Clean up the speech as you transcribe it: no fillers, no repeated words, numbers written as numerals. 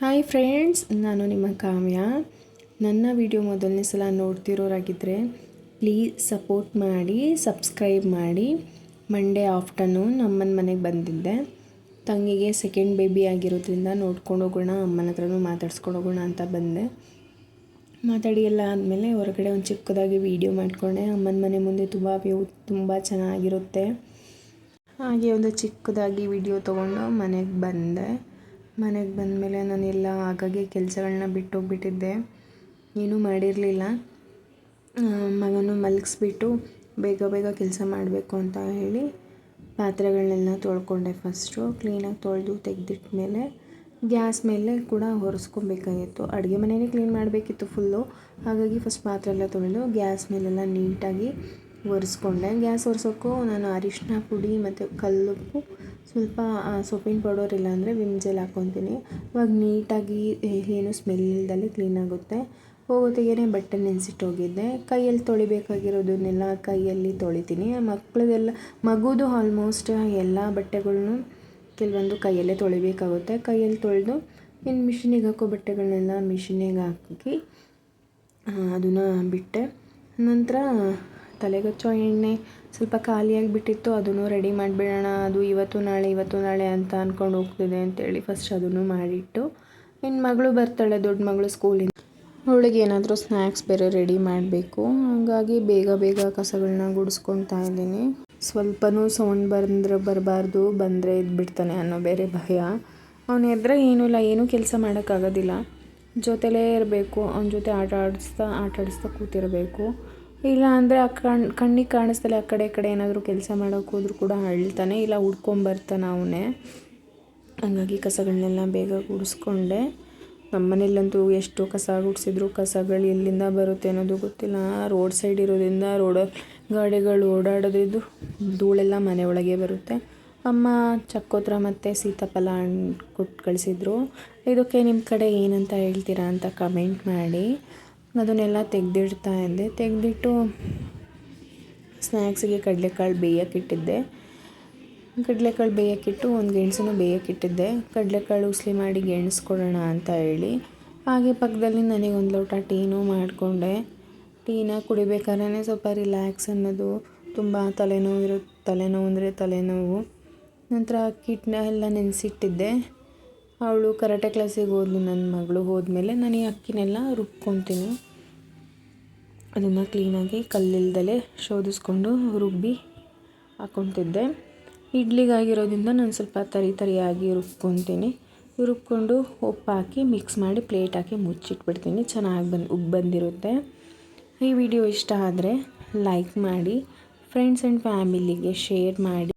Hi friends, ನಾನು ನಿಮ್ಮ ಕಾವ್ಯ. ನನ್ನ ವಿಡಿಯೋ ಮೊದಲನೇ ಸಲ ನೋಡ್ತಿರೋರಾಗಿದ್ದರೆ ಪ್ಲೀಸ್ ಸಪೋರ್ಟ್ ಮಾಡಿ, ಸಬ್ಸ್ಕ್ರೈಬ್ ಮಾಡಿ. ಮಂಡೇ ಆಫ್ಟರ್ನೂನ್ ಅಮ್ಮನ ಮನೆಗೆ ಬಂದಿದ್ದೆ. ತಂಗಿಗೆ ಸೆಕೆಂಡ್ ಬೇಬಿ ಆಗಿರೋದ್ರಿಂದ ನೋಡ್ಕೊಂಡು ಹೋಗೋಣ, ಅಮ್ಮನ ಹತ್ರನೂ ಮಾತಾಡ್ಸ್ಕೊಂಡು ಹೋಗೋಣ ಅಂತ ಬಂದೆ. ಮಾತಾಡಿ ಎಲ್ಲ ಆದಮೇಲೆ ಹೊರಗಡೆ ಒಂದು ಚಿಕ್ಕದಾಗಿ ವೀಡಿಯೋ ಮಾಡಿಕೊಂಡೆ. ಅಮ್ಮನ ಮನೆ ಮುಂದೆ ತುಂಬ ಚೆನ್ನಾಗಿರುತ್ತೆ. ಹಾಗೆ ಒಂದು ಚಿಕ್ಕದಾಗಿ ವಿಡಿಯೋ ತೊಗೊಂಡು ಮನೆಗೆ ಬಂದೆ. ಮನೆಗೆ ಬಂದಮೇಲೆ ನಾನೆಲ್ಲ ಹಾಗಾಗಿ ಕೆಲಸಗಳನ್ನ ಬಿಟ್ಟೋಗ್ಬಿಟ್ಟಿದ್ದೆ, ಏನೂ ಮಾಡಿರಲಿಲ್ಲ. ಮಗನೂ ಮಲಗಿಸ್ಬಿಟ್ಟು ಬೇಗ ಕೆಲಸ ಮಾಡಬೇಕು ಅಂತ ಹೇಳಿ ಪಾತ್ರೆಗಳನ್ನೆಲ್ಲ ತೊಳ್ಕೊಂಡೆ. ಫಸ್ಟು ಕ್ಲೀನಾಗಿ ತೊಳೆದು ತೆಗೆದಿಟ್ಟ ಮೇಲೆ ಗ್ಯಾಸ್ ಮೇಲೆ ಕೂಡ ಒರೆಸ್ಕೊಬೇಕಾಗಿತ್ತು. ಅಡುಗೆ ಮನೆಯೇ ಕ್ಲೀನ್ ಮಾಡಬೇಕಿತ್ತು ಫುಲ್ಲು. ಹಾಗಾಗಿ ಫಸ್ಟ್ ಪಾತ್ರೆ ಎಲ್ಲ ತೊಳೆದು ಗ್ಯಾಸ್ ಮೇಲೆಲ್ಲ ನೀಟಾಗಿ ಒರೆಸ್ಕೊಂಡೆ. ಗ್ಯಾಸ್ ಒರೆಸೋಕ್ಕೂ ನಾನು ಅರಿಶಿನ ಪುಡಿ ಮತ್ತು ಕಲ್ಲುಪ್ಪು, ಸ್ವಲ್ಪ ಸೊಪ್ಪಿನ ಪೌಡರ್ ಇಲ್ಲ ಅಂದರೆ ವಿಮ್ ಜೆಲ್ ಹಾಕ್ಕೊತೀನಿ. ಇವಾಗ ನೀಟಾಗಿ ಏನು ಸ್ಮೆಲ್ ಇಲ್ದಲೆ ಕ್ಲೀನಾಗುತ್ತೆ. ಹೋಗೋತ್ತಿಗೆ ಬಟ್ಟೆ ನೆನೆಸಿಟ್ಟು ಹೋಗಿದ್ದೆ. ಕೈಯಲ್ಲಿ ತೊಳಿಬೇಕಾಗಿರೋದನ್ನೆಲ್ಲ ಕೈಯಲ್ಲಿ ತೊಳಿತೀನಿ. ಮಗುದು ಆಲ್ಮೋಸ್ಟ್ ಎಲ್ಲ ಬಟ್ಟೆಗಳ್ನು ಕೆಲವೊಂದು ಕೈಯಲ್ಲೇ ತೊಳಿಬೇಕಾಗುತ್ತೆ. ಕೈಯಲ್ಲಿ ತೊಳೆದು ಇನ್ನು ಮಿಷಿನಿಗೆ ಹಾಕೋ ಬಟ್ಟೆಗಳನ್ನೆಲ್ಲ ಮಿಷಿನಿಗೆ ಹಾಕಿ ಅದನ್ನು ಬಿಟ್ಟೆ. ನಂತರ ತಲೆಗಚ್ಚೋ ಎಣ್ಣೆ ಸ್ವಲ್ಪ ಖಾಲಿಯಾಗಿಬಿಟ್ಟಿತ್ತು, ಅದನ್ನು ರೆಡಿ ಮಾಡಿಬಿಡೋಣ. ಅದು ಇವತ್ತು ನಾಳೆ ಅಂತ ಅಂದ್ಕೊಂಡು ಹೋಗ್ತಿದೆ ಅಂತೇಳಿ ಫಸ್ಟ್ ಅದನ್ನು ಮಾಡಿಟ್ಟು, ಇನ್ನು ಮಗಳು ಬರ್ತಾಳೆ, ದೊಡ್ಡ ಮಗಳು ಸ್ಕೂಲಿಂದ. ಅವಳಿಗೆ ಏನಾದರೂ ಸ್ನ್ಯಾಕ್ಸ್ ಬೇರೆ ರೆಡಿ ಮಾಡಬೇಕು. ಹಾಗಾಗಿ ಬೇಗ ಕಸಗಳನ್ನ ಗುಡಿಸ್ಕೊತಾ ಇದ್ದೀನಿ. ಸ್ವಲ್ಪನೂ ಸೌಂಡ್ ಬರಬಾರ್ದು, ಬಂದರೆ ಎದ್ಬಿಡ್ತಾನೆ ಅನ್ನೋ ಬೇರೆ ಭಯ. ಅವನು ಎದ್ರೆ ಏನೂ ಕೆಲಸ ಮಾಡೋಕ್ಕಾಗೋದಿಲ್ಲ. ಜೊತೆಲೇ ಇರಬೇಕು, ಅವನ ಜೊತೆ ಆಟ ಆಡಿಸ್ತಾ ಕೂತಿರಬೇಕು. ಇಲ್ಲ ಅಂದರೆ ಕಣ್ಣಿಗೆ ಕಾಣಿಸ್ದಲೆ ಆ ಕಡೆ ಏನಾದರೂ ಕೆಲಸ ಮಾಡೋಕ್ಕೆ ಹೋದ್ರೂ ಕೂಡ ಅಳ್ತಾನೆ, ಇಲ್ಲ ಹುಡ್ಕೊಂಬರ್ತಾನೆ ಅವನೇ. ಹಂಗಾಗಿ ಕಸಗಳನ್ನೆಲ್ಲ ಬೇಗ ಗುಡಿಸ್ಕೊಂಡೆ. ನಮ್ಮನೇಲಂತೂ ಎಷ್ಟು ಕಸ ಗುಡಿಸಿದ್ರು ಕಸಗಳು ಎಲ್ಲಿಂದ ಬರುತ್ತೆ ಅನ್ನೋದು ಗೊತ್ತಿಲ್ಲ. ರೋಡ್ ಸೈಡ್ ಇರೋದ್ರಿಂದ ಗಾಡಿಗಳು ಓಡಾಡೋದ್ರಿಂದ ಧೂಳೆಲ್ಲ ಮನೆ ಒಳಗೆ ಬರುತ್ತೆ. ಅಮ್ಮ ಚಕ್ಕೋತ್ರ ಮತ್ತು ಸೀತಾಫಲ ಹಣ್ಣು ಕೊಟ್ಟು ಕಳಿಸಿದ್ರು. ಇದಕ್ಕೆ ನಿಮ್ಮ ಕಡೆ ಏನಂತ ಹೇಳ್ತೀರಾ ಅಂತ ಕಮೆಂಟ್ ಮಾಡಿ. ಅದನ್ನೆಲ್ಲ ತೆಗೆದಿಡ್ತಾ ಇದ್ದೆ. ತೆಗೆದಿಟ್ಟು ಸ್ನ್ಯಾಕ್ಸಿಗೆ ಕಡಲೆಕಾಳು ಬೇಯಕ್ಕಿಟ್ಟಿದ್ದೆ. ಕಡಲೆಕಾಳು ಬೇಯಕ್ಕಿಟ್ಟು ಒಂದು ಗೆಣಸನ್ನು ಬೇಯಕ್ಕಿಟ್ಟಿದ್ದೆ. ಕಡಲೆಕಾಳು ಉಸ್ಲಿ ಮಾಡಿ ಗೆಣಸ್ಕೊಡೋಣ ಅಂತ ಹೇಳಿ. ಹಾಗೆ ಪಕ್ಕದಲ್ಲಿ ನನಗೊಂದು ಲೋಟ ಟೀನೂ ಮಾಡಿಕೊಂಡೆ. ಟೀನ ಕುಡಿಬೇಕಾದ್ರೆ ಸ್ವಲ್ಪ ರಿಲ್ಯಾಕ್ಸ್ ಅನ್ನೋದು. ತುಂಬ ತಲೆನೋವು ಅಂದರೆ ತಲೆನೋವು. ನಂತರ ಅಕ್ಕಿಟ್ಟನ್ನ ಎಲ್ಲ ನೆನೆಸಿಟ್ಟಿದ್ದೆ. ಅವಳು ಕರಾಟೆ ಕ್ಲಾಸಿಗೆ ಹೋದ್ಲು, ನನ್ನ ಮಗಳು ಹೋದ್ಮೇಲೆ ನಾನು ಈ ಅಕ್ಕಿನೆಲ್ಲ ರುಬ್ಕೊತೀನಿ. ಅದನ್ನು ಕ್ಲೀನಾಗಿ ಕಲ್ಲಿಲ್ದಲೆ ಶೋಧಿಸ್ಕೊಂಡು ರುಬ್ಬಿ ಹಾಕ್ಕೊತಿದ್ದೆ. ಇಡ್ಲಿಗಾಗಿರೋದ್ರಿಂದ ನಾನು ಸ್ವಲ್ಪ ತರಿಯಾಗಿ ರುಬ್ಕೊತೀನಿ. ರುಬ್ಕೊಂಡು ಉಪ್ಪು ಹಾಕಿ ಮಿಕ್ಸ್ ಮಾಡಿ ಪ್ಲೇಟ್ ಹಾಕಿ ಮುಚ್ಚಿಟ್ಬಿಡ್ತೀನಿ. ಚೆನ್ನಾಗಿ ಬಂದಿರುತ್ತೆ. ಈ ವಿಡಿಯೋ ಇಷ್ಟ ಆದರೆ ಲೈಕ್ ಮಾಡಿ, ಫ್ರೆಂಡ್ಸ್ ಆ್ಯಂಡ್ ಫ್ಯಾಮಿಲಿಗೆ ಶೇರ್ ಮಾಡಿ.